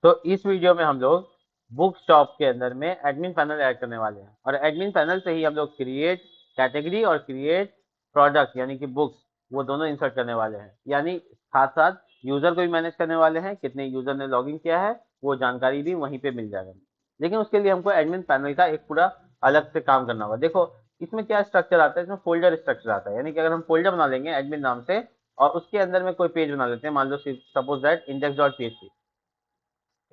तो इस वीडियो में हम लोग बुक शॉप के अंदर में एडमिन पैनल ऐड करने वाले हैं और एडमिन पैनल से ही हम लोग क्रिएट कैटेगरी और क्रिएट प्रोडक्ट यानी कि बुक्स वो दोनों इंसर्ट करने वाले हैं। यानी साथ साथ यूजर को भी मैनेज करने वाले हैं, कितने यूजर ने लॉगिन किया है वो जानकारी भी वहीं पे मिल जाएगा। लेकिन उसके लिए हमको एडमिन पैनल का एक पूरा अलग से काम करना होगा। देखो इसमें क्या स्ट्रक्चर आता है, इसमें फोल्डर स्ट्रक्चर आता है। यानी कि अगर हम फोल्डर बना लेंगे एडमिन नाम से और उसके अंदर में कोई पेज बना लेते हैं, मान लो suppose that index.php,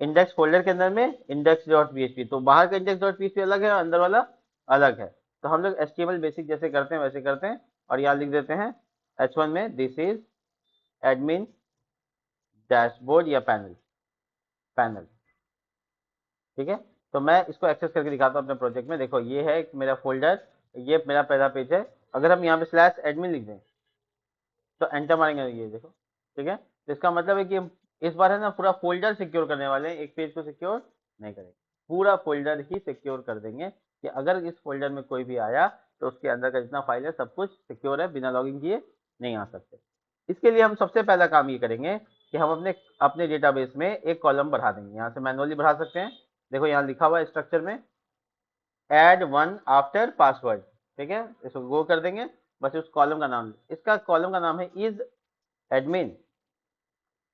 index folder के अंदर में index.php, तो बाहर का index.php अलग है, अंदर वाला अलग है। तो हम लोग HTML बेसिक जैसे करते हैं वैसे करते हैं और यहाँ लिख देते हैं H1 में दिस इज एडमिन डैशबोर्ड या पैनल पैनल। ठीक है, तो मैं इसको एक्सेस करके दिखाता हूँ अपने प्रोजेक्ट में। देखो ये है मेरा फोल्डर, ये मेरा पहला पेज है। अगर हम यहाँ पे स्लैश एडमिन लिख दें तो एंटर मारेंगे, ये देखो। ठीक है, तो इसका मतलब है कि हम इस बार है ना पूरा फोल्डर सिक्योर करने वाले हैं, एक पेज को सिक्योर नहीं करेंगे, पूरा फोल्डर ही सिक्योर कर देंगे कि अगर इस फोल्डर में कोई भी आया तो उसके अंदर का जितना फाइल है सब कुछ सिक्योर है, बिना लॉगिन किए नहीं आ सकते। इसके लिए हम सबसे पहला काम ये करेंगे कि हम अपने अपने डेटाबेस में एक कॉलम बढ़ा देंगे। यहाँ से मैनुअली बढ़ा सकते हैं। देखो यहाँ लिखा हुआ है स्ट्रक्चर में एड वन आफ्टर पासवर्ड। ठीक है, इसको गो कर देंगे। बस उस कॉलम का नाम, इसका कॉलम का नाम है इज एडमिन।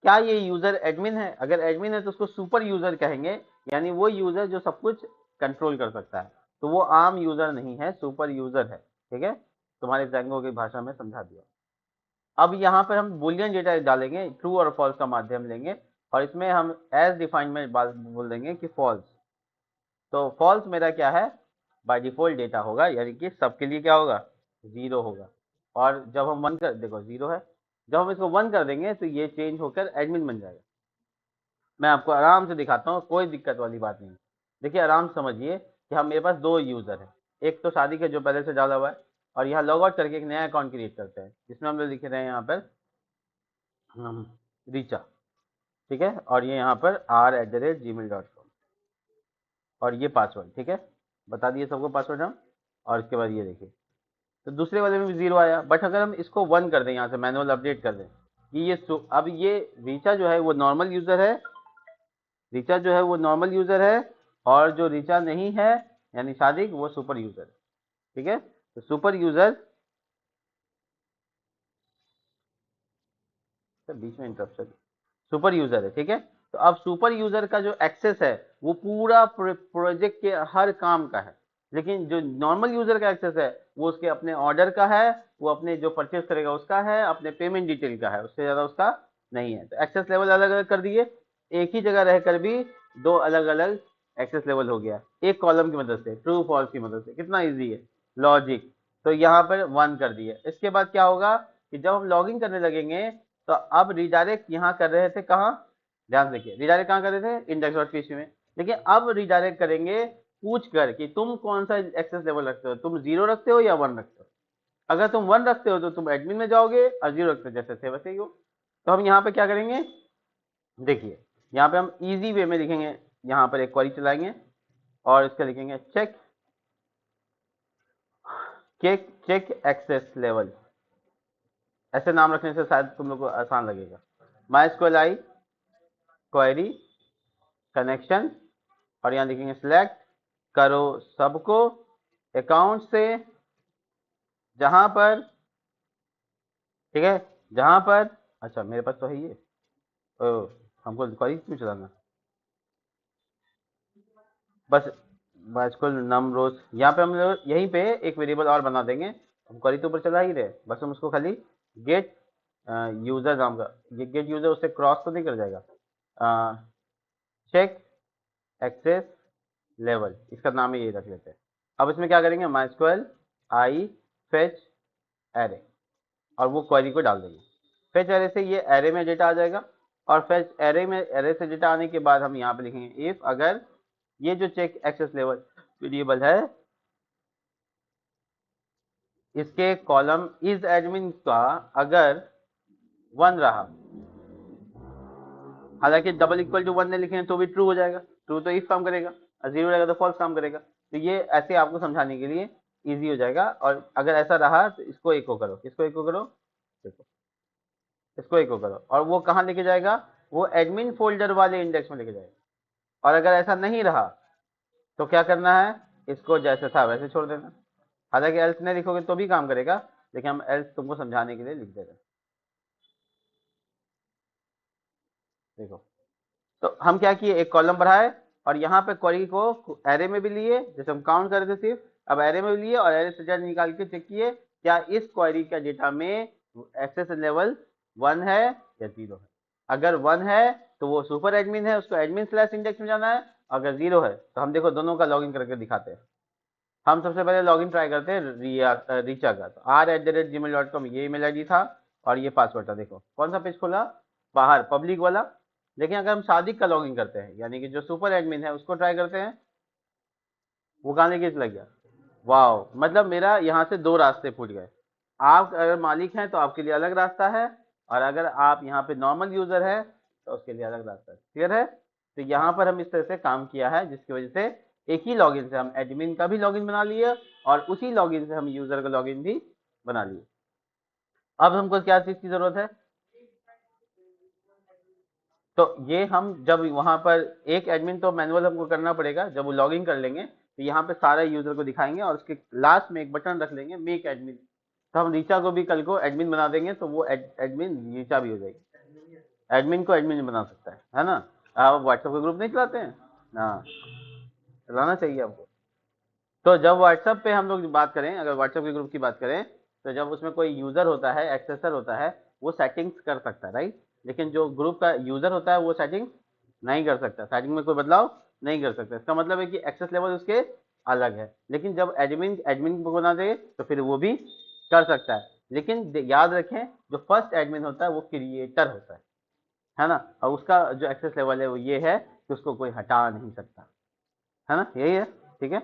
क्या ये यूजर एडमिन है? अगर एडमिन है तो उसको सुपर यूजर कहेंगे, यानी वो यूजर जो सब कुछ कंट्रोल कर सकता है। तो वो आम यूजर नहीं है, सुपर यूजर है। ठीक है, तुम्हारे जैंगो की भाषा में समझा दिया। अब यहाँ पर हम बुलियन डेटा डालेंगे, ट्रू और फॉल्स का माध्यम लेंगे और इसमें हम एज डिफाइंड में बोल देंगे कि फॉल्स। तो फॉल्स मेरा क्या है, बाय डिफॉल्ट डेटा होगा, यानी कि सबके लिए क्या होगा, जीरो होगा। और जब हम वन कर, देखो जीरो है, जब हम इसको वन कर देंगे तो ये चेंज होकर एडमिन बन जाएगा। मैं आपको आराम से दिखाता हूँ, कोई दिक्कत वाली बात नहीं। देखिए आराम से समझिए कि हम मेरे पास दो यूजर है, एक तो शादी के जो पहले से डाला हुआ है और यहाँ लॉग आउट करके एक नया अकाउंट क्रिएट करते हैं जिसमें हम लोग लिख रहे हैं यहाँ पर रीचा। ठीक है, और ये यहाँ पर r@gmail.com और ये पासवर्ड। ठीक है, बता दिए सबको पासवर्ड हम। और इसके बाद ये देखिए, तो दूसरे वाले में भी जीरो आया। बट अगर हम इसको वन कर दें, यहाँ से मैनुअल अपडेट कर दें कि ये अब ये रीचा जो है वो नॉर्मल यूजर है, रीचा जो है वो नॉर्मल यूजर है और जो रीचा नहीं है यानी सादिक वो सुपर यूजर है। ठीक है, तो सुपर यूजर, बीच में इंटरप्शन, सुपर यूजर है। ठीक है, तो अब सुपर यूजर का जो एक्सेस है वो पूरा प्रोजेक्ट के हर काम का है, लेकिन जो नॉर्मल यूजर का एक्सेस है वो उसके अपने ऑर्डर का है, वो अपने जो परचेस करेगा उसका है, अपने पेमेंट डिटेल का है, उससे ज्यादा उसका नहीं है। तो एक्सेस लेवल अलग अलग कर दिए, एक ही जगह रहकर भी दो अलग अलग एक्सेस लेवल हो गया एक कॉलम की मदद से, ट्रू फॉल्स की मदद से। कितना ईजी है लॉजिक। तो यहाँ पर वन कर दिया। इसके बाद क्या होगा कि जब हम लॉगिन करने लगेंगे तो अब रिडायरेक्ट यहाँ कर रहे थे कहाँ, ध्यान से देखिए, रिडायरेक्ट कहाँ कर रहे थे, index.php में। लेकिन अब रिडायरेक्ट करेंगे पूछ कर कि तुम कौन सा एक्सेस लेवल रखते हो, तुम जीरो रखते हो या वन रखते हो। अगर तुम वन रखते हो तो तुम एडमिन में जाओगे और जीरो रखते हो जैसे थे वैसे ही हो। तो हम यहाँ पे क्या करेंगे, देखिए यहाँ पे हम इजी वे में लिखेंगे, यहाँ पर एक क्वेरी चलाएंगे और इसका लिखेंगे check check check access level. ऐसे नाम रखने से शायद तुम लोग को आसान लगेगा। MySQL क्वेरी कनेक्शन और यहाँ लिखेंगे सिलेक्ट करो सबको अकाउंट से जहां पर, ठीक है, जहां पर, अच्छा मेरे पास तो है ये, ओ हमको क्वेरी क्यों चलाना, बस MySQL नम रोज। यहाँ पे हम लोग यहीं पे एक वेरिएबल और बना देंगे, हम क्वेरी तो ऊपर चला ही रहे, बस हम उसको खाली गेट यूजर नाम का, ये गेट यूजर उससे क्रॉस तो नहीं कर जाएगा, चेक एक्सेस लेवल, इसका नाम ही ये रख लेते हैं। अब इसमें क्या करेंगे, MySQL आई फेच एरे और वो क्वेरी को डाल देंगे। फेच एरे से ये एरे में डेटा आ जाएगा और फेच एरे में, एरे से डेटा आने के बाद हम यहाँ पे लिखेंगे इफ अगर ये जो चेक एक्सेस लेवल वेरिएबल है इसके कॉलम इज एडमिन का अगर वन रहा, हालांकि डबल इक्वल टू वन ने लिखे हैं तो भी ट्रू हो जाएगा, ट्रू तो इफ काम करेगा और जीरो रहेगा तो फॉल्स काम करेगा। तो ये ऐसे आपको समझाने के लिए इजी हो जाएगा। और अगर ऐसा रहा तो इसको इको करो, किसको इको करो, देखो इसको इको करो और वो कहाँ लेके जाएगा, वो एडमिन फोल्डर वाले इंडेक्स में लेके जाएगा। और अगर ऐसा नहीं रहा तो क्या करना है, इसको जैसे था वैसे छोड़ देना। हालांकि एल्स नहीं लिखोगे तो भी काम करेगा, लेकिन हम एल्स तुमको समझाने के लिए लिख दे रहे हैं। देखो, तो हम क्या किए, एक कॉलम बढ़ाए और यहाँ पे क्वेरी को एरे में भी लिए, जैसे हम काउंट कर रहे थे सिर्फ, अब एरे में भी लिए और एरे से रिजल्ट निकाल के चेक किए क्या इस क्वेरी का डेटा में एक्सेस लेवल 1 है या 0 है। अगर 1 है तो वो सुपर एडमिन है, उसको एडमिन स्लैश इंडेक्स में जाना है। अगर 0 है तो हम देखो दोनों का लॉगिन करके दिखाते हैं। हम सबसे पहले लॉगिन ट्राई करते हैं रीचा का। तो r@gmail.com ये ईमेल आईडी था और ये पासवर्ड था। देखो कौन सा पेज खोला, बाहर पब्लिक वाला। लेकिन अगर हम सादिक का लॉगिन करते हैं, यानी कि जो सुपर एडमिन है, उसको ट्राई करते हैं, वो गाने के लग गया। वाह, मतलब मेरा यहाँ से दो रास्ते फूट गए। आप अगर मालिक हैं तो आपके लिए अलग रास्ता है, और अगर आप यहाँ पे नॉर्मल यूजर है तो उसके लिए अलग रास्ता है। क्लियर है। तो यहाँ पर हम इस तरह से काम किया है, जिसकी वजह से एक ही लॉगिन से हम एडमिन का भी लॉगिन बना लिए और उसी लॉगिन से हम यूजर का लॉगिन भी बना लिए। अब हमको क्या चीज की जरूरत है, तो ये हम जब वहां पर एक एडमिन तो मैनुअल हमको करना पड़ेगा, जब वो लॉगिन कर लेंगे तो यहाँ पे सारे यूजर को दिखाएंगे और उसके लास्ट में एक बटन रख लेंगे मेक एडमिन। तो हम रीचा को भी कल को एडमिन बना देंगे, तो वो एडमिन रीचा भी हो जाएगी। एडमिन को एडमिन बना सकता है ना। आप व्हाट्सएप का ग्रुप नहीं चलाते हैं? हाँ, चलाना चाहिए आपको। तो जब व्हाट्सएप पे हम लोग बात करें, अगर व्हाट्सएप के ग्रुप की बात करें, तो जब उसमें कोई यूजर होता है, एक्सेसर होता है, वो सेटिंग्स कर सकता है, राइट। लेकिन जो ग्रुप का यूजर होता है वो सेटिंग नहीं कर सकता, सेटिंग में कोई बदलाव नहीं कर सकता। इसका मतलब है कि एक्सेस लेवल उसके अलग है। लेकिन जब एडमिन एडमिन को बना दे तो फिर वो भी कर सकता है। लेकिन याद रखें, जो फर्स्ट एडमिन होता है वो क्रिएटर होता है ना। और उसका जो एक्सेस लेवल है वो ये है कि उसको कोई हटा नहीं सकता, है ना, यही है। ठीक है,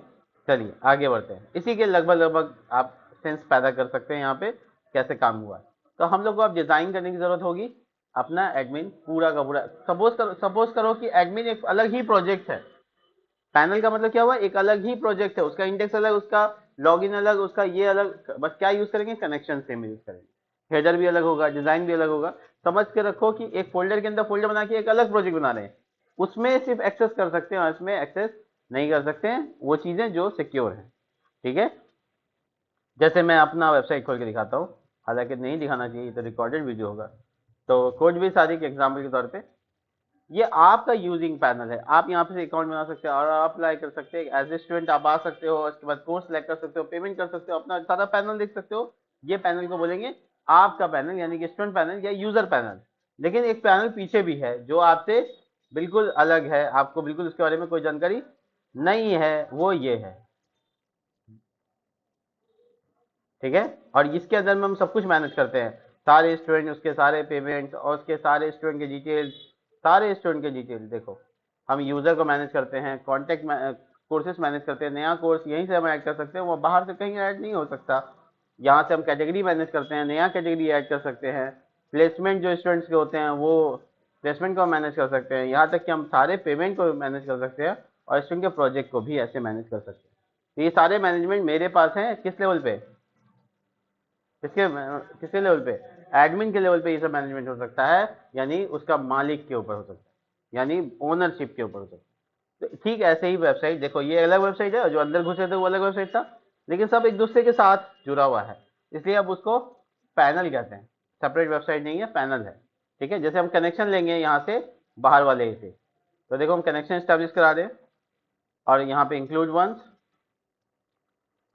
चलिए आगे बढ़ते हैं। इसी के लगभग लगभग आप सेंस पैदा कर सकते हैं यहाँ पे कैसे काम हुआ है। तो हम लोग को अब डिजाइन करने की जरूरत होगी अपना एडमिन पूरा का पूरा। सपोज करो कि एडमिन एक अलग ही प्रोजेक्ट है। पैनल का मतलब क्या हुआ, एक अलग ही प्रोजेक्ट है, उसका इंडेक्स अलग, उसका लॉगिन अलग, उसका ये अलग। बस क्या यूज करेंगे, कनेक्शन सेम यूज करेंगे। हेडर भी अलग होगा, डिजाइन भी अलग होगा। समझ के रखो कि एक फोल्डर के अंदर फोल्डर बना के एक अलग प्रोजेक्ट बना रहे हैं। उसमें सिर्फ एक्सेस कर सकते हैं और इसमें एक्सेस नहीं कर सकते हैं, वो चीजें जो सिक्योर है। ठीक है, जैसे मैं अपना वेबसाइट खोल के दिखाता हूँ, हालांकि नहीं दिखाना चाहिए, तो रिकॉर्डेड वीडियो होगा। तो कोड भी सारी के एग्जाम्पल के तौर पे, ये आपका यूजिंग पैनल है। आप यहाँ पे अकाउंट बना सकते हो और आप अप्लाई कर सकते हैं। एज ए स्टूडेंट आप आ सकते हो, उसके बाद कोर्स सेलेक्ट कर सकते हो, पेमेंट कर सकते हो, अपना सारा पैनल देख सकते हो। ये पैनल को बोलेंगे आपका पैनल, यानी कि स्टूडेंट पैनल या यूजर पैनल। लेकिन एक पैनल पीछे भी है जो आपसे बिल्कुल अलग है, आपको बिल्कुल उसके बारे में कोई जानकारी नहीं है, वो ये है। ठीक है, और इसके अंदर में हम सब कुछ मैनेज करते हैं, सारे स्टूडेंट, उसके सारे पेमेंट्स और उसके सारे स्टूडेंट के डिटेल्स, सारे स्टूडेंट के डिटेल्स। देखो, हम यूजर को मैनेज करते हैं, कॉन्टेक्ट कोर्सेस मैनेज करते हैं, नया कोर्स यहीं से हम ऐड कर सकते हैं, वो बाहर से कहीं ऐड नहीं हो सकता। यहाँ से हम कैटेगरी मैनेज करते हैं, नया कैटेगरी ऐड कर सकते हैं। प्लेसमेंट जो स्टूडेंट्स के होते हैं वो प्लेसमेंट को मैनेज कर सकते हैं। यहाँ तक कि हम सारे पेमेंट को मैनेज कर सकते हैं और स्टूडेंट के प्रोजेक्ट को भी ऐसे मैनेज कर सकते हैं। तो ये सारे मैनेजमेंट मेरे पास हैं, किस लेवल पे, किसके किसके लेवल पे, एडमिन के लेवल पे ये सब मैनेजमेंट हो सकता है, यानी उसका मालिक के ऊपर हो सकता है, यानी ओनरशिप के ऊपर हो सकता है। तो ठीक ऐसे ही वेबसाइट, देखो ये अलग वेबसाइट है, जो अंदर घुसे थे वो अलग वेबसाइट था, लेकिन सब एक दूसरे के साथ जुड़ा हुआ है, इसलिए अब उसको पैनल कहते हैं। सेपरेट वेबसाइट नहीं है, पैनल है। ठीक है, जैसे हम कनेक्शन लेंगे यहाँ से बाहर वाले से, तो देखो हम कनेक्शन स्टैब्लिश करा दें और यहाँ पे इंक्लूड वंस,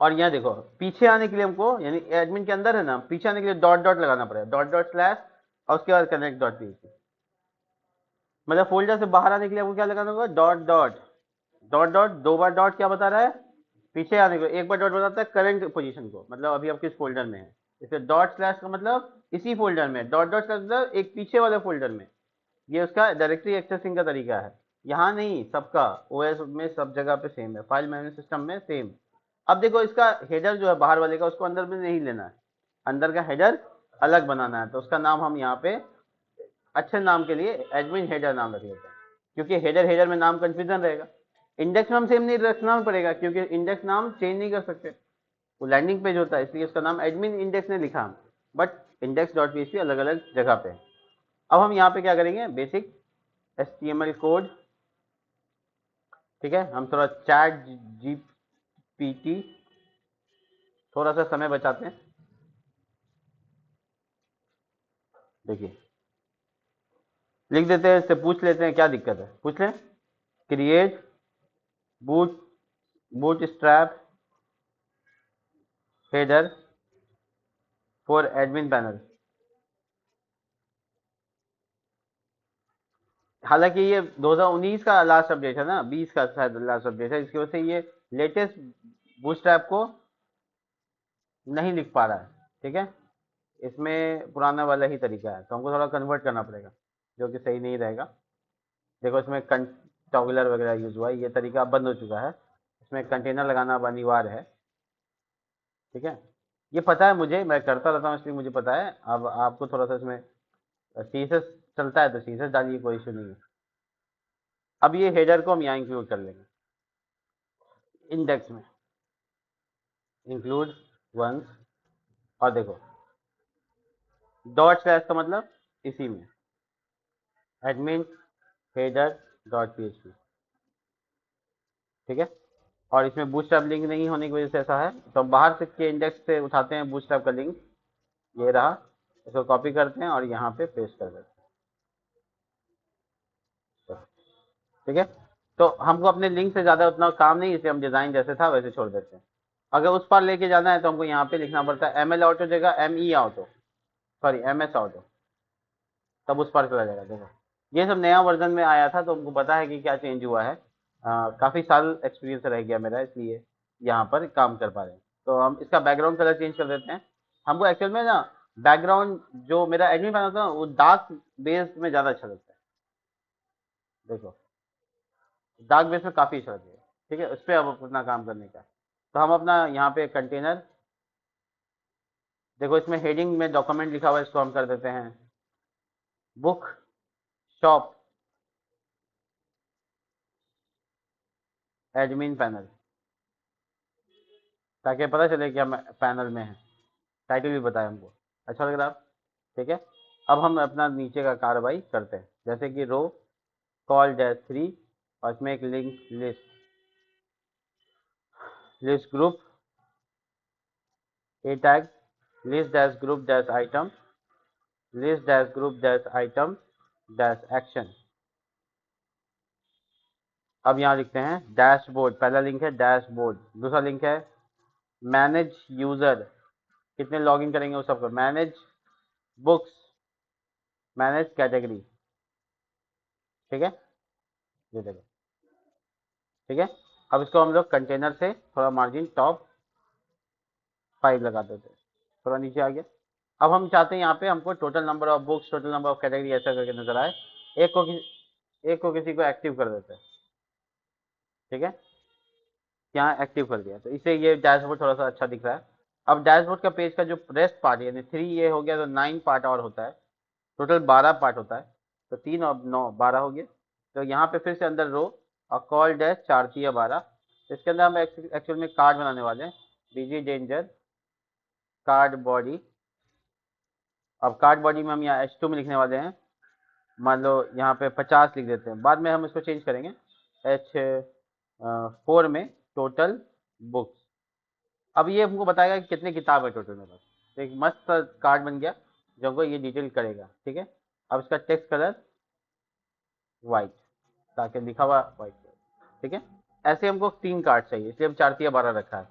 और यहाँ देखो पीछे आने के लिए हमको, यानी एडमिन के अंदर है ना, पीछे आने के लिए डॉट डॉट लगाना पड़ेगा, डॉट डॉट स्लैश और उसके बाद कनेक्ट डॉट पीएचपी। मतलब फोल्डर से बाहर आने के लिए आपको क्या लगाना होगा, डॉट डॉट डॉट डॉट। दो बार डॉट क्या बता रहा है, पीछे आने को। एक बार डॉट बताता है करंट पोजीशन को, मतलब अभी आप किस फोल्डर में है। इसे डॉट स्लैश का मतलब इसी फोल्डर में, डॉट डॉट स्लैश मतलब एक पीछे वाले फोल्डर में। ये उसका डायरेक्टरी एक्सेसिंग का तरीका है। यहाँ नहीं, सबका ओएस में सब जगह पे सेम है, फाइल मैनेजमेंट सिस्टम में सेम। अब देखो इसका हेडर जो है बाहर वाले का, उसको अंदर में नहीं लेना है, अंदर का हेडर अलग बनाना है। तो उसका नाम हम यहाँ पे अच्छे नाम के लिए एडमिन हेडर नाम रख लेते हैं, क्योंकि हेडर हेडर में नाम कंफ्यूजन रहेगा। इंडेक्स में हम सेम नहीं रखना पड़ेगा, क्योंकि इंडेक्स नाम चेंज नहीं कर सकते, वो लैंडिंग पेज होता है, इसलिए उसका नाम एडमिन इंडेक्स ने लिखा हम, बट इंडेक्स डॉट पीएचपी अलग अलग जगह पे है। अब हम यहाँ पे क्या करेंगे, बेसिक HTML कोड ठीक है, हम थोड़ा चैट जीपीटी थोड़ा सा समय बचाते हैं। देखिए लिख देते हैं, इससे पूछ लेते हैं क्या दिक्कत है, पूछ लें। Create boot boot strap header for admin panel. हालांकि ये 2019 का लास्ट अपडेट है ना, 20 का शायद लास्ट अपडेट है, इसकी वजह से ये लेटेस्ट बूटस्ट्रैप को नहीं लिख पा रहा है। ठीक है, इसमें पुराना वाला ही तरीका है, तो हमको थोड़ा कन्वर्ट करना पड़ेगा, जो कि सही नहीं रहेगा। देखो इसमें टॉगलर वगैरह यूज हुआ है, ये तरीका अब बंद हो चुका है, इसमें कंटेनर लगाना अब अनिवार्य है। ठीक है, ये पता है मुझे, मैं करता रहता हूँ इसलिए मुझे पता है। अब आपको थोड़ा सा इसमें सीएसएस चलता है तो सीएसएस डालिए, कोई इशू नहीं है। अब ये हेडर को हम यहाँ इंक्लूड कर लेंगे इंडेक्स में, इंक्लूड वंस, और देखो डॉट स्लैश का मतलब इसी में एडमिन हेडर डॉट पीएचपी। ठीक है, और इसमें बूटस्ट्रैप लिंक नहीं होने की वजह से ऐसा है, तो हम बाहर से के इंडेक्स से उठाते हैं बूटस्ट्रैप का लिंक, ये रहा, इसको कॉपी करते हैं और यहाँ पे पेस्ट कर देते हैं। ठीक है, तो हमको अपने लिंक से ज़्यादा उतना काम नहीं, इसलिए हम डिज़ाइन जैसे था वैसे छोड़ देते हैं। अगर उस पर लेके जाना है तो हमको यहाँ पे लिखना पड़ता है एम एल ऑटो जगह M E auto, sorry M S auto, तब उस पर चला जाएगा। देखो ये सब नया वर्जन में आया था, तो हमको पता है कि क्या चेंज हुआ है। काफ़ी साल एक्सपीरियंस रह गया मेरा, इसलिए यहाँ पर काम कर पा रहे हैं। तो हम इसका बैकग्राउंड कलर चेंज कर देते हैं। हमको एक्चुअल में ना बैकग्राउंड जो मेरा एडमिन पैनल होता है वो डार्क बेस में ज़्यादा अच्छा लगता है। देखो डार्क बेस में काफ़ी अच्छा लगेगा। ठीक है, उस पर अब अपना काम करने का, तो हम अपना यहाँ पे कंटेनर, देखो इसमें हेडिंग में डॉक्यूमेंट लिखा हुआ है, इसको हम कर देते हैं बुक शॉप एडमिन पैनल, ताकि पता चले कि हम पैनल में हैं। टाइटल भी बताया हमको, अच्छा लग रहा है। ठीक है, अब हम अपना नीचे का कार्रवाई करते हैं, जैसे कि रो कॉल डैश 3, और इसमें एक link list list group A tag list dash group dash item list dash group dash item dash action. अब यहाँ लिखते हैं डैशबोर्ड, पहला लिंक है डैशबोर्ड, दूसरा लिंक है मैनेज यूजर, कितने लॉगिन करेंगे वो सबको, मैनेज बुक्स, मैनेज कैटेगरी। ठीक है, ये देखो। ठीक है, अब इसको हम लोग कंटेनर से थोड़ा मार्जिन टॉप 5 लगा देते हैं, थोड़ा नीचे आ गया। अब हम चाहते हैं यहाँ पे हमको total number of books, total number of category ऐसा करके नजर आए। एक को किसी को एक्टिव कर देते हैं। ठीक है, यहाँ एक्टिव कर दिया, तो इससे ये डैशबोर्ड थोड़ा सा अच्छा दिख रहा है। अब डैशबोर्ड का पेज का जो रेस्ट पार्ट यानी 3 ये हो गया, तो 9 पार्ट और होता है, टोटल 12 पार्ट होता है, तो 3 और 9 12 हो गया। तो यहाँ पे फिर से अंदर रो और कॉल डैश 4 3 12, इसके अंदर हम एक्चुअल में कार्ड बनाने वाले हैं, बीजी डेंजर कार्ड बॉडी। अब कार्ड बॉडी में हम यहाँ H2 में लिखने वाले हैं, मान लो यहाँ पे 50 लिख देते हैं, बाद में हम इसको चेंज करेंगे H4 में टोटल बुक्स। अब ये हमको बताएगा कि कितने किताब है टोटल में पास, तो एक मस्त कार्ड बन गया जो हमको ये डिटेल करेगा। ठीक है, अब इसका टेक्स्ट कलर वाइट, ताकि लिखा हुआ वाइट। ठीक है, ऐसे हमको 3 कार्ड चाहिए, इसलिए हम 4 3 12 रखा है,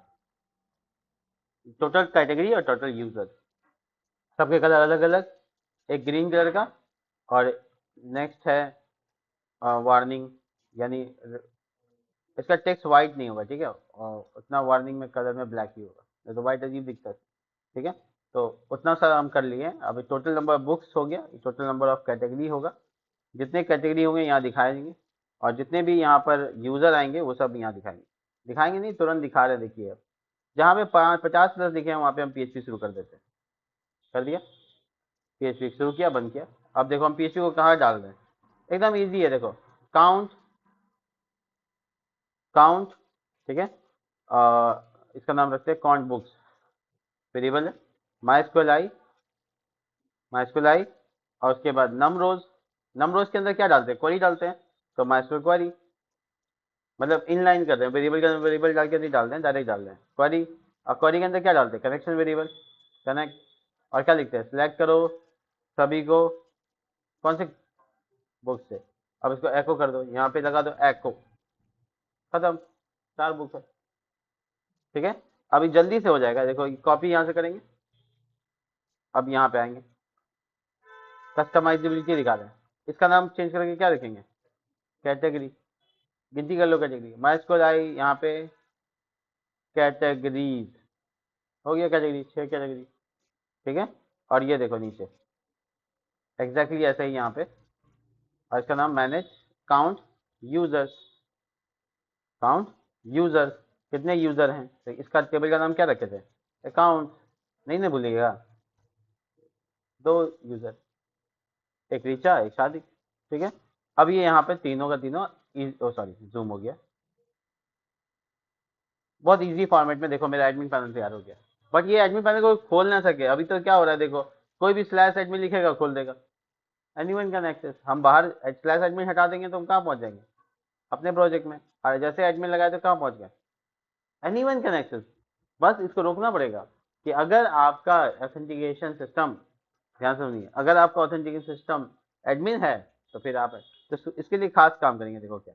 टोटल कैटेगरी और टोटल यूजर, सबके कलर अलग अलग, एक ग्रीन कलर का, और नेक्स्ट है वार्निंग, यानी इसका टेक्स्ट वाइट नहीं होगा। ठीक है, और उतना वार्निंग में कलर में ब्लैक ही होगा, नहीं तो वाइट अजीब दिखता है। ठीक है, तो उतना सा हम कर लिए। अब टोटल नंबर ऑफ बुक्स हो गया, टोटल नंबर ऑफ कैटेगरी होगा, जितने कैटेगरी होंगे यहाँ दिखाएंगे, और जितने भी यहाँ पर यूज़र आएंगे वो सब यहाँ दिखाएंगे, दिखाएंगे नहीं तुरंत दिखा रहे हैं। देखिए अब जहाँ पे 50+ दिखे हैं वहाँ पे हम पीएचपी शुरू कर देते हैं, कर दिया, पीएचपी शुरू किया, बंद किया। अब देखो हम पीएचपी को कहाँ डाल रहे हैं, एकदम ईजी है, देखो काउंट काउंट। ठीक है, इसका नाम रखते हैं काउंट बुक्स, वेरिएबल है माई स्क्वेल आई, और उसके बाद नम रोज के अंदर क्या डालते हैं, क्वेरी डालते हैं, तो माई स्क्वेल क्वेरी मतलब इनलाइन कर रहे हैं, वेरिएबल का वेरिएबल डाल के नहीं डाल रहे हैं, डायरेक्ट डाल रहे हैं क्वेरी। और क्वेरी के अंदर क्या डालते हैं, कनेक्शन वेरिएबल कनेक्ट, और क्या लिखते हैं, सिलेक्ट करो सभी को, कौन से बुक से, अब इसको एको कर दो, यहाँ पे लगा दो एको, खत्म, 4 बुक है। ठीक है, अभी जल्दी से हो जाएगा, देखो कॉपी यहाँ से करेंगे, अब यहाँ पे आएंगे, कस्टमाइजेबिलिटी दिखा रहे हैं, इसका नाम चेंज करके क्या रखेंगे, कैटेगरी, गिनती कर लो कैटेगरी, माई स्कूल आई यहाँ पे कैटेगरीज, हो गया कैटेगरी, 6 कैटेगरी। ठीक है, और ये देखो नीचे एग्जैक्टली ऐसे ही यहाँ पे, और इसका नाम manage count users, count users, कितने यूजर हैं, तो इसका टेबल का नाम क्या रखे थे, अकाउंट, नहीं ना भूलिएगा, 2 यूजर, एक रीचा एक शादी। ठीक है, अब ये यहाँ पे तीनों का तीनों, सॉरी जूम हो गया, बहुत इजी फॉर्मेट में देखो मेरा एडमिन पैनल तैयार हो गया। बट ये एडमिन पैनल को खोल ना सके, अभी तो क्या हो रहा है देखो, कोई भी स्लैश एडमिन लिखेगा खोल देगा, एनीवन कैन एक्सेस, हम बाहर स्लैश एडमिन हटा देंगे तो हम कहाँ पहुंच जाएंगे, अपने प्रोजेक्ट में, और जैसे एडमिन लगाए तो कहाँ पहुंच गए, एनीवन कैन एक्सेस। बस इसको रोकना पड़ेगा कि अगर आपका ऑथेंटिकेशन सिस्टम, ध्यान से सुनिए, अगर आपका ऑथेंटिकेशन सिस्टम एडमिन है तो फिर आप है, तो इसके लिए खास काम करेंगे, देखो क्या,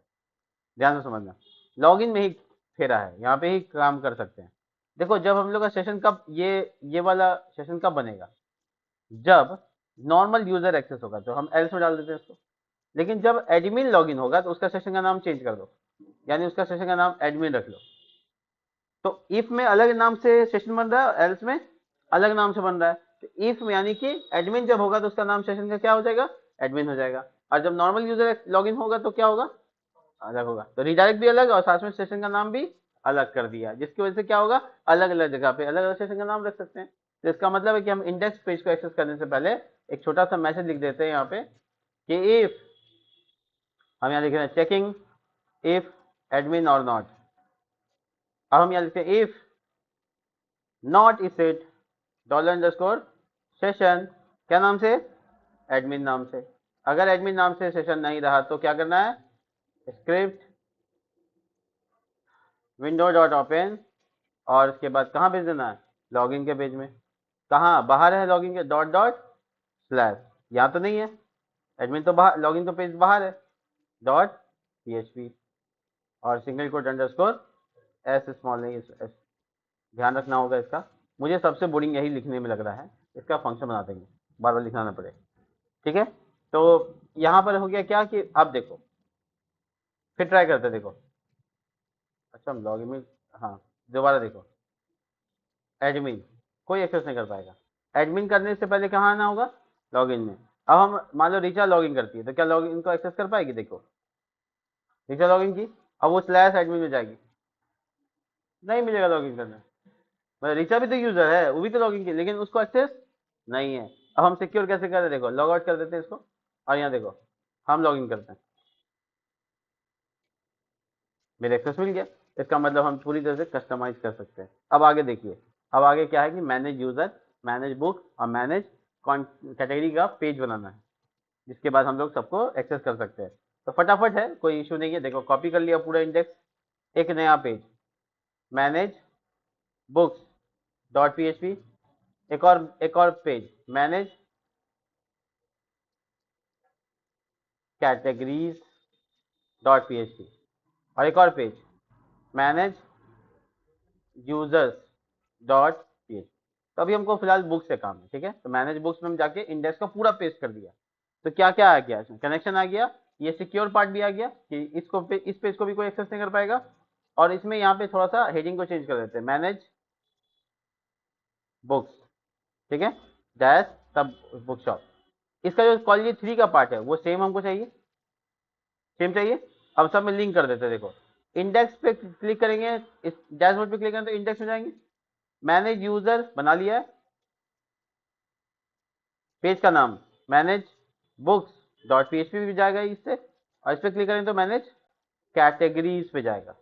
ध्यान से समझना, लॉगिन में ही फेरा है, यहाँ पे ही काम कर सकते हैं। देखो जब हम लोग का सेशन कब, ये वाला सेशन कब बनेगा, जब नॉर्मल यूजर एक्सेस होगा तो हम एल्स में डाल देते हैं इसको, लेकिन जब एडमिन लॉगिन होगा तो उसका सेशन का नाम चेंज कर दो, यानी उसका सेशन का नाम एडमिन रख लो। तो इफ में अलग नाम से सेशन बन रहा है, एल्स में अलग नाम से बन रहा है, तो इफ में यानी कि एडमिन जब होगा तो उसका नाम सेशन का क्या हो जाएगा, एडमिन हो जाएगा, और जब नॉर्मल यूजर लॉगिन होगा तो क्या होगा, अलग होगा, तो रिडायरेक्ट भी अलग और साथ में सेशन का नाम भी अलग कर दिया, जिसकी वजह से क्या होगा, अलग अलग जगह पे अलग अलग सेशन का नाम रख सकते हैं। तो इसका मतलब है कि हम इंडेक्स पेज को एक्सेस करने से पहले एक छोटा सा मैसेज लिख देते हैं यहाँ पे कि इफ, हम यहाँ लिख रहे हैं चेकिंग इफ एडमिन और नॉट, अब हम यहाँ लिखते हैं if not is set dollar underscore session, क्या नाम से, एडमिन नाम से, अगर एडमिन नाम से सेशन नहीं रहा तो क्या करना है, स्क्रिप्ट विंडो डॉट ओपन, और इसके बाद कहाँ भेज देना है, लॉगिन के पेज में, कहाँ बाहर है लॉगिन के, डॉट डॉट स्लैश, यहाँ तो नहीं है, एडमिन तो बाहर, लॉगिन तो पेज बाहर है, डॉट php, और single quote underscore S small नहीं, ध्यान रखना होगा इसका, मुझे सबसे बोरिंग यही लिखने में लग रहा है, इसका फंक्शन बना देंगे, बार बार लिखना ना पड़े। ठीक है, तो यहाँ पर हो गया क्या कि अब देखो, फिर ट्राई करते देखो, अच्छा हम लॉगिन में, हाँ दोबारा देखो, एडमिन कोई एक्सेस नहीं कर पाएगा, एडमिन करने से पहले कहाँ आना होगा, लॉगिन में। अब हम मान लो रीचा लॉगिन करती है तो क्या लॉगिन को एक्सेस कर पाएगी, देखो रीचा लॉगिन की, अब वो स्लैश एडमिन में जाएगी, नहीं मिलेगा लॉगिन करना, मतलब रीचा भी तो यूजर है, वो भी तो लॉगिन की, लेकिन उसको एक्सेस नहीं है। अब हम सिक्योर कैसे करें, देखो लॉग आउट कर देते हैं इसको, और यहाँ देखो हम लॉगिन करते हैं, मेरे एक्सेस मिल गया, इसका मतलब हम पूरी तरह से कस्टमाइज कर सकते हैं। अब आगे देखिए, अब आगे क्या है कि मैनेज यूजर, मैनेज बुक और मैनेज कैटेगरी का पेज बनाना है, जिसके बाद हम लोग सबको एक्सेस कर सकते हैं। तो फटाफट है, कोई इशू नहीं है, देखो कॉपी कर लिया पूरा इंडेक्स, एक नया page, manage books dot php, एक और page, manage categories dot php, और एक और page, manage users dot php। तो अभी हमको फिलहाल बुक्स से काम है, ठीक है, तो मैनेज बुक्स में हम जाके इंडेक्स का पूरा पेज कर दिया, तो क्या क्या आ गया इसमें, कनेक्शन आ गया, ये सिक्योर पार्ट भी आ गया कि इस पेज को भी कोई एक्सेस नहीं कर पाएगा, और इसमें यहाँ पे थोड़ा सा हेडिंग को चेंज कर देते हैं, मैनेज बुक्स, ठीक है, डैश तब बुक शॉप, इसका जो कॉलेज 3 का पार्ट है वो सेम हमको चाहिए, सेम चाहिए, अब सब में लिंक कर देते हैं, देखो इंडेक्स पे क्लिक करेंगे, इस डैशबोर्ड पे क्लिक करेंगे तो इंडेक्स में जाएंगे, मैनेज यूजर बना लिया है, पेज का नाम मैनेज बुक्स डॉट php भी जाएगा इससे, और इस पर क्लिक करें तो मैनेज कैटेगरीज पे जाएगा,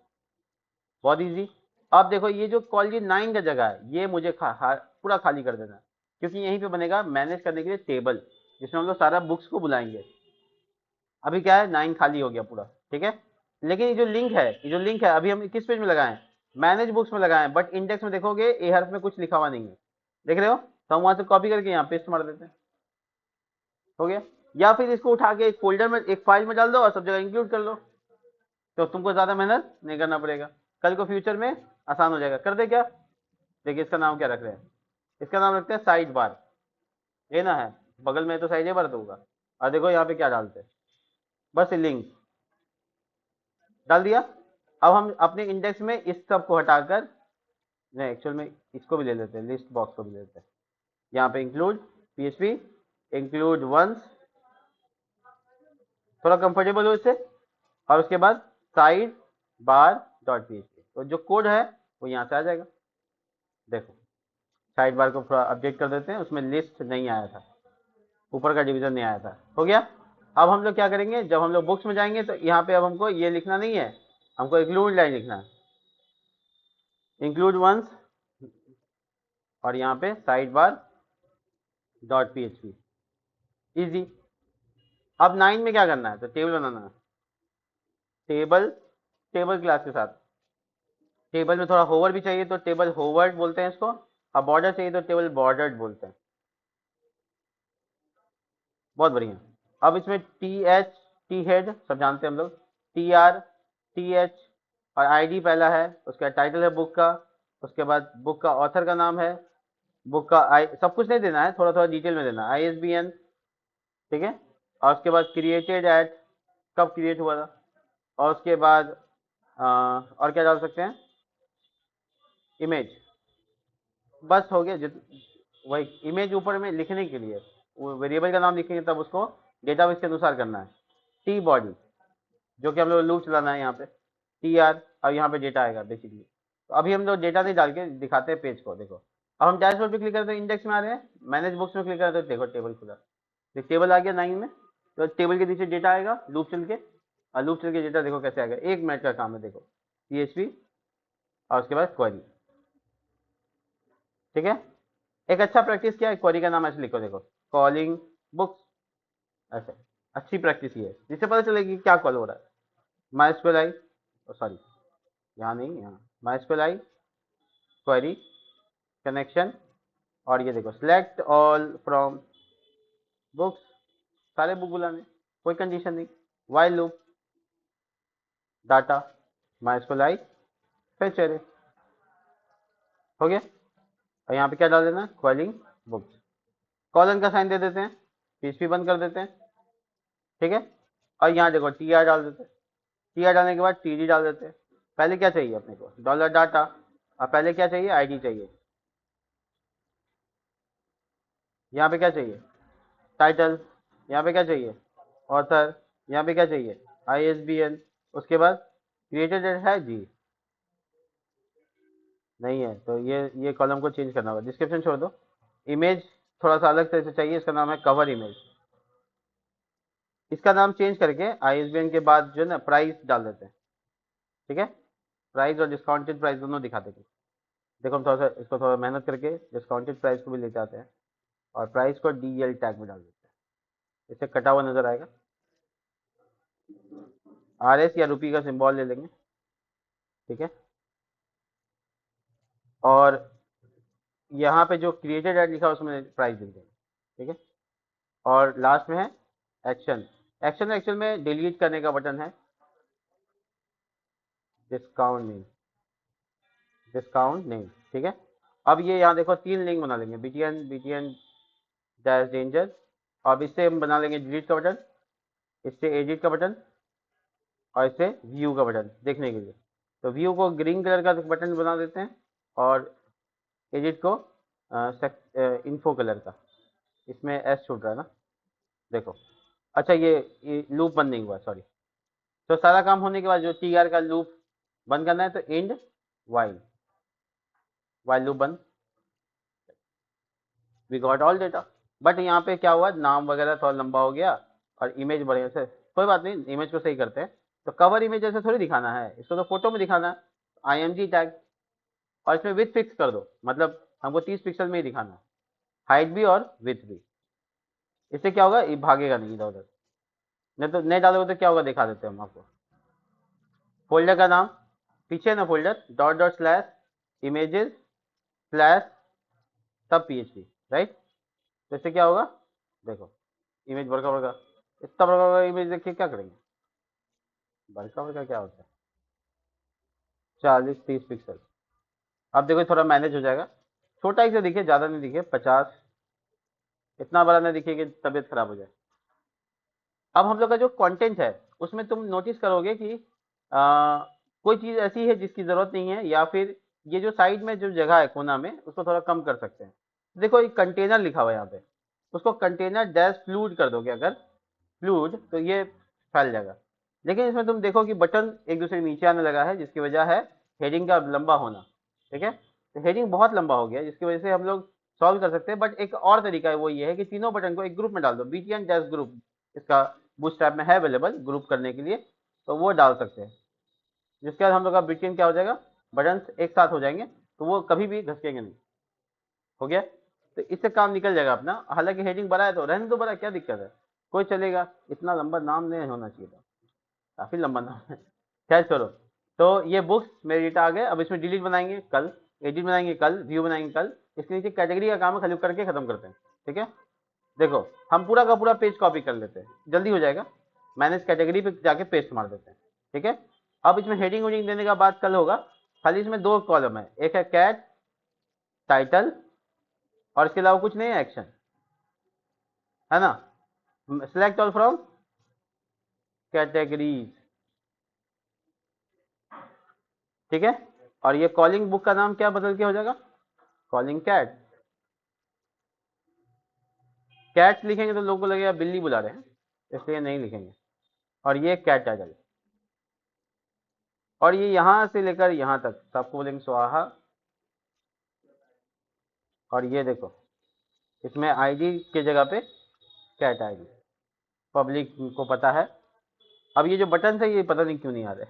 बहुत इजी। अब देखो ये जो कॉलेज 9 का जगह है ये मुझे पूरा खाली कर देना है, क्योंकि यहीं पे बनेगा मैनेज करने के लिए टेबल, जिसमें हम लोग सारा बुक्स को बुलाएंगे। अभी क्या है, 9 खाली हो गया पूरा, ठीक है, लेकिन ये जो लिंक है अभी हम किस पेज में लगाए, मैनेज बुक्स में लगाए, बट इंडेक्स में देखोगे ए हर्फ में कुछ लिखा हुआ नहीं है, देख रहे हो, तो हम वहां से कॉपी करके यहाँ पेस्ट मार देते हैं, हो गया। या फिर इसको उठा के एक फोल्डर में, एक फाइल में डाल दो और सब जगह इंक्लूड कर लो, तो तुमको ज्यादा मेहनत नहीं करना पड़ेगा, कल को फ्यूचर में आसान हो जाएगा। कर दे क्या, देखिए इसका नाम क्या रख रहे हैं, इसका नाम रखते हैं साइड बार, ये ना है, बगल में तो साइड बार तो होगा, और देखो यहाँ पे क्या डालते हैं, बस लिंक डाल दिया। अब हम अपने इंडेक्स में इस सब को हटाकर, नहीं एक्चुअल में इसको भी ले लेते हैं, लिस्ट बॉक्स को भी ले लेते हैं, यहाँ पे इंक्लूड पीएचपी इंक्लूड वंस, थोड़ा कंफर्टेबल हो इससे, और उसके बाद साइड बार डॉट पीएचपी, तो जो कोड है वो यहाँ से आ जाएगा। देखो साइड बार को थोड़ा अपडेट कर देते हैं, उसमें लिस्ट नहीं आया था, ऊपर का डिवीजन नहीं आया था, हो गया। अब हम लोग क्या करेंगे, जब हम लोग बुक्स में जाएंगे तो यहाँ पे अब हमको ये लिखना नहीं है, हमको इंक्लूड लाइन लिखना है, इंक्लूड वंस, और यहाँ पे side bar dot PHP, easy. अब 9 में क्या करना है, तो टेबल बनाना है, टेबल, टेबल क्लास के साथ, टेबल में थोड़ा होवर भी चाहिए तो टेबल होवर्ड बोलते हैं इसको, और बॉर्डर चाहिए तो टेबल बॉर्डर्ड बोलते हैं, बहुत बढ़िया। अब इसमें टी एच, टी हेड सब जानते हैं हम लोग, टी आर, टी एच, और आईडी पहला है, उसका टाइटल है बुक का, उसके बाद बुक का ऑथर का नाम है, बुक का आई, सब कुछ नहीं देना है, थोड़ा थोड़ा डिटेल में देना है, ISBN, ठीक है। और उसके बाद क्रिएटेड एट, कब क्रिएट हुआ था, और उसके बाद और क्या डाल सकते हैं, इमेज, बस हो गया। वही इमेज ऊपर में लिखने के लिए, वो वेरिएबल का नाम लिखेंगे तब उसको डेटाबेस के अनुसार करना है, टी बॉडी, जो कि हम लोग लूप चलाना है यहाँ पे, टी आर, और यहाँ पे डेटा आएगा बेसिकली। तो अभी हम लोग डेटा नहीं डाल के दिखाते हैं पेज को, देखो अब हम डैशबोर्ड पे क्लिक करते हैं, इंडेक्स में आ रहे हैं, मैनेज बुक्स में क्लिक करते हैं, देखो टेबल खुला, टेबल आ गया 9 में, तो टेबल के नीचे डेटा आएगा लूप चल के, और लूप चल के डेटा देखो कैसे आएगा, 1 मिनट का काम है, देखो PHP, और उसके बाद क्वेरी, ठीक है। एक अच्छा प्रैक्टिस क्या है, क्वेरी का नाम ऐसे लिखो, देखो कॉलिंग बुक्स, ऐसे अच्छी प्रैक्टिस ये है, जिससे पता चलेगी क्या कॉल हो रहा है, माई स्क्वेल आई, सॉरी यहाँ नहीं, यहाँ माई स्क्वेल आई क्वेरी कनेक्शन, और ये देखो सिलेक्ट ऑल फ्रॉम बुक्स, सारे बुक बुलाने, कोई कंडीशन नहीं, वाइल लूप, डाटा माई स्क्वेल आई फेच एरे, हो गया। और यहाँ पे क्या डाल देना है, क्वेलिंग बुक्स, कॉलन का साइन दे देते हैं, PHP बंद कर देते हैं, ठीक है। और यहाँ देखो TR डाल देते हैं, TR डालने के बाद TD डाल देते हैं, पहले क्या चाहिए अपने को, डॉलर डाटा, और पहले क्या चाहिए, ID चाहिए, यहाँ पे क्या चाहिए, टाइटल, यहाँ पे क्या चाहिए, ऑथर, यहाँ पे क्या चाहिए, ISBN, उसके बाद क्रिएटेड है जी, नहीं है तो ये कॉलम को चेंज करना होगा, डिस्क्रिप्शन छोड़ दो, इमेज थोड़ा सा अलग तरह से चाहिए, इसका नाम है कवर इमेज, इसका नाम चेंज करके ISBN के बाद जो है ना प्राइस डाल देते हैं, ठीक है, प्राइस और डिस्काउंटेड प्राइस दोनों दिखा देंगे। देखो हम थोड़ा सा इसको थोड़ा मेहनत करके डिस्काउंटेड प्राइस को भी लेते आते हैं, और प्राइस को DL टैग में डाल देते हैं, इससे कटा हुआ नजर आएगा, RS या रुपी का सिंबल ले लेंगे, ठीक है। और यहाँ पे जो क्रिएटेड एड लिखा है उसमें प्राइस लिख देंगे, ठीक है। और लास्ट में है एक्शन, एक्शन एक्चुअल में डिलीट करने का बटन है, डिस्काउंट नहीं, डिस्काउंट नहीं, ठीक है। अब ये यहाँ देखो 3 लिंक बना लेंगे, BTN डैश डेंजर, अब इससे हम बना लेंगे डिलीट का बटन, इससे एडिट का बटन, और इससे व्यू का बटन देखने के लिए, तो व्यू को ग्रीन कलर का बटन बना देते हैं, और एडिट को इन्फो कलर का, इसमें S छूट रहा है ना, देखो, अच्छा ये लूप बंद नहीं हुआ, सॉरी। तो सारा काम होने के बाद जो TR का लूप बंद करना है, तो एंड वाइल, वाइल लूप बंद, we got all data. But यहाँ पे क्या हुआ, नाम वगैरह थोड़ा लंबा हो गया, और इमेज बढ़िया से, कोई बात नहीं, इमेज को सही करते हैं, तो कवर इमेज ऐसे थोड़ी दिखाना है, इसको तो फोटो में दिखाना है, IMG टैग, और इसमें विथ फिक्स कर दो, मतलब हमको 30 पिक्सल में ही दिखाना है, हाइट भी और विथ भी, इससे क्या होगा, ये भागेगा नहीं इधर उधर, नहीं तो नहीं डालोगे तो क्या होगा, दिखा देते हैं हम आपको, फोल्डर का नाम पीछे ना, folder dot dot slash images slash सब PHP, राइट। तो इससे क्या होगा, देखो इमेज बड़का बड़का, इतना बड़का बड़का इमेज देखिए क्या करेंगे, बड़का बड़का क्या होता है, 40-30 पिक्सल। अब देखो थोड़ा मैनेज हो जाएगा, छोटा ही से दिखे, ज़्यादा नहीं दिखे, 50, इतना बड़ा नहीं दिखे कि तबीयत खराब हो जाए। अब हम लोग का जो कंटेंट है उसमें तुम नोटिस करोगे कि कोई चीज़ ऐसी है जिसकी ज़रूरत नहीं है, या फिर ये जो साइड में जो जगह है कोना में उसको थोड़ा कम कर सकते हैं। देखो एक कंटेनर लिखा हुआ है यहाँ पे, उसको कंटेनर डैश फ्लूड कर दोगे अगर, फ्लूड, तो ये फैल जाएगा। लेकिन इसमें तुम देखो कि बटन एक दूसरे के नीचे आने लगा है, जिसकी वजह है हेडिंग का लंबा होना, ठीक है। तो हेडिंग बहुत लंबा हो गया, जिसकी वजह से हम लोग सॉल्व कर सकते हैं। बट एक और तरीका है, वो ये है कि तीनों बटन को एक ग्रुप में डाल दो, BTN डैश ग्रुप, इसका बूटस्ट्रैप में है अवेलेबल ग्रुप करने के लिए, तो वो डाल सकते हैं। जिसके बाद हम लोग का BTN क्या हो जाएगा, बटन एक साथ हो जाएंगे, तो वो कभी भी घसकेंगे नहीं। हो गया, तो इससे काम निकल जाएगा अपना। हालांकि हेडिंग बड़ा है तो रहने दो बड़ा, क्या दिक्कत है, कोई चलेगा, इतना लंबा नाम नहीं होना चाहिए था, काफी लंबा नाम है। खैर छोड़ो। तो ये बुक्स मेरे डेटा आ गए, अब इसमें डिलीट बनाएंगे कल, एडिट बनाएंगे कल, व्यू बनाएंगे कल। इसके नीचे कैटेगरी का काम है, खाली करके खत्म करते हैं, ठीक है। देखो हम पूरा का पूरा पेज कॉपी कर लेते हैं, जल्दी हो जाएगा। मैनेज कैटेगरी पे जाके पेस्ट मार देते हैं, ठीक है। अब इसमें हेडिंग वेडिंग देने का बात कल होगा। खाली इसमें दो कॉलम है, एक है कैट टाइटल, और इसके अलावा कुछ नहीं है, एक्शन है ना। सिलेक्ट ऑल फ्रॉम कैटेगरीज, ठीक है। और ये कॉलिंग बुक का नाम क्या बदल के हो जाएगा, कॉलिंग कैट। कैट लिखेंगे तो लोगों को लगेगा बिल्ली बुला रहे हैं, इसलिए नहीं लिखेंगे। और ये कैट टाइटल, और ये यहां से लेकर यहां तक सबको बोलेंगे स्वाहा। और ये देखो इसमें आईडी के जगह पे कैट आईडी, पब्लिक को पता है। अब ये जो बटन है ये पता नहीं क्यों नहीं आ रहे।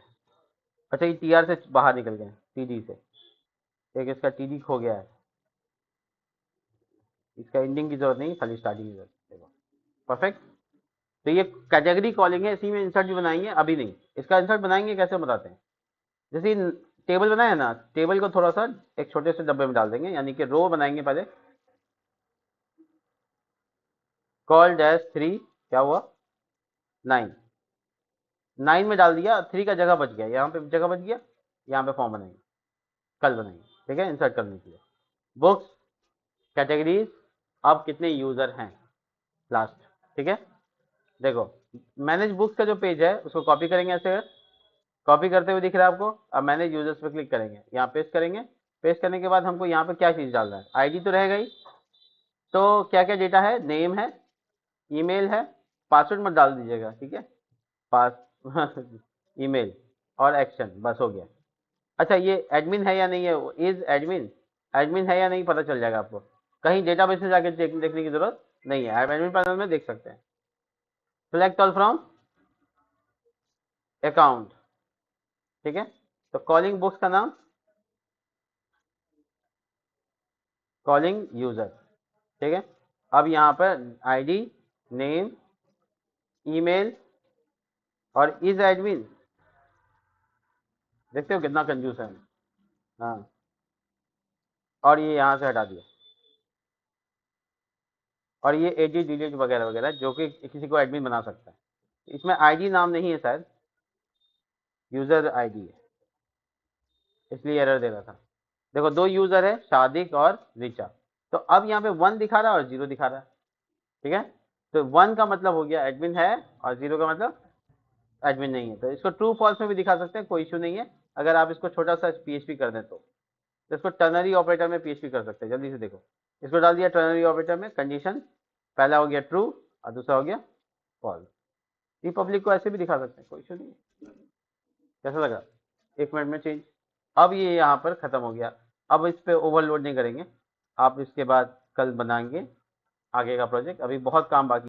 अच्छा ये TR से बाहर निकल गए, TD से, एक इसका TD खो गया है, इसका एंडिंग की जरूरत नहीं, खाली स्टार्टिंग की जरूरत है। देखो परफेक्ट। तो ये कैटेगरी कॉलिंग है, इसी में इंसर्ट भी बनाएंगे, अभी नहीं। इसका इंसर्ट बनाएंगे कैसे बताते हैं। जैसे टेबल बनाया है ना, टेबल को थोड़ा सा एक छोटे से डब्बे में डाल देंगे, यानी कि रो बनाएंगे पहले। कॉल डैश 3 क्या हुआ, 9, 9 में डाल दिया, 3 का जगह बच गया, यहाँ पे जगह बच गया, यहाँ पे फॉर्म बनाएंगे, कल बनाएंगे, ठीक है, इंसर्ट करने के लिए। बुक्स कैटेगरीज, अब कितने यूजर हैं लास्ट, ठीक है। देखो मैनेज बुक्स का जो पेज है उसको कॉपी करेंगे ऐसे, कॉपी करते हुए दिख रहा है आपको। अब मैनेज यूजर्स पे क्लिक करेंगे, यहाँ पेस्ट करेंगे। पेस्ट करने के बाद हमको यहाँ पे क्या चीज़ डालना है, आईडी तो रहेगा ही। तो क्या क्या डेटा है, नेम है, ईमेल है, पासवर्ड मत डाल दीजिएगा, ठीक है, पास ईमेल और एक्शन, बस हो गया। अच्छा ये एडमिन है या नहीं है, इज एडमिन, एडमिन है या नहीं पता चल जाएगा आपको, कहीं डेटाबेस में जाके देखने की जरूरत नहीं है, आप एडमिन पैनल में देख सकते हैं। सिलेक्ट ऑल फ्रॉम अकाउंट, ठीक है। तो कॉलिंग बुक्स का नाम कॉलिंग यूजर, ठीक है। अब यहाँ पर आईडी, नेम, ईमेल और इज एडमिन, देखते हो कितना कंजूस है। हाँ, और ये यहाँ से हटा दिया। और ये एडिट डिलीट वगैरह वगैरह जो कि किसी को एडमिन बना सकता है। इसमें आईडी नाम नहीं है शायद, यूजर आईडी है, इसलिए एरर दे रहा था। देखो दो यूजर है, शादिक और रिचा। तो अब यहाँ पे 1 दिखा रहा है और 0 दिखा रहा है, ठीक है। तो 1 का मतलब हो गया एडमिन है, और 0 का मतलब एडमिन नहीं है। तो इसको ट्रू फॉल्स में भी दिखा सकते हैं, कोई इशू नहीं है। अगर आप इसको छोटा सा PHP कर दें तो इसको टर्नरी ऑपरेटर में PHP कर सकते हैं। जल्दी से देखो, इसको डाल दिया टर्नरी ऑपरेटर में, कंडीशन पहला हो गया ट्रू और दूसरा हो गया फॉल्स। रिपब्लिक को ऐसे भी दिखा सकते हैं, कोई इशू नहीं है। कैसा लगा, 1 मिनट में चेंज। अब ये यहाँ पर खत्म हो गया। अब इस पे ओवरलोड नहीं करेंगे, आप इसके बाद कल बनाएंगे आगे का प्रोजेक्ट, अभी बहुत काम बाकी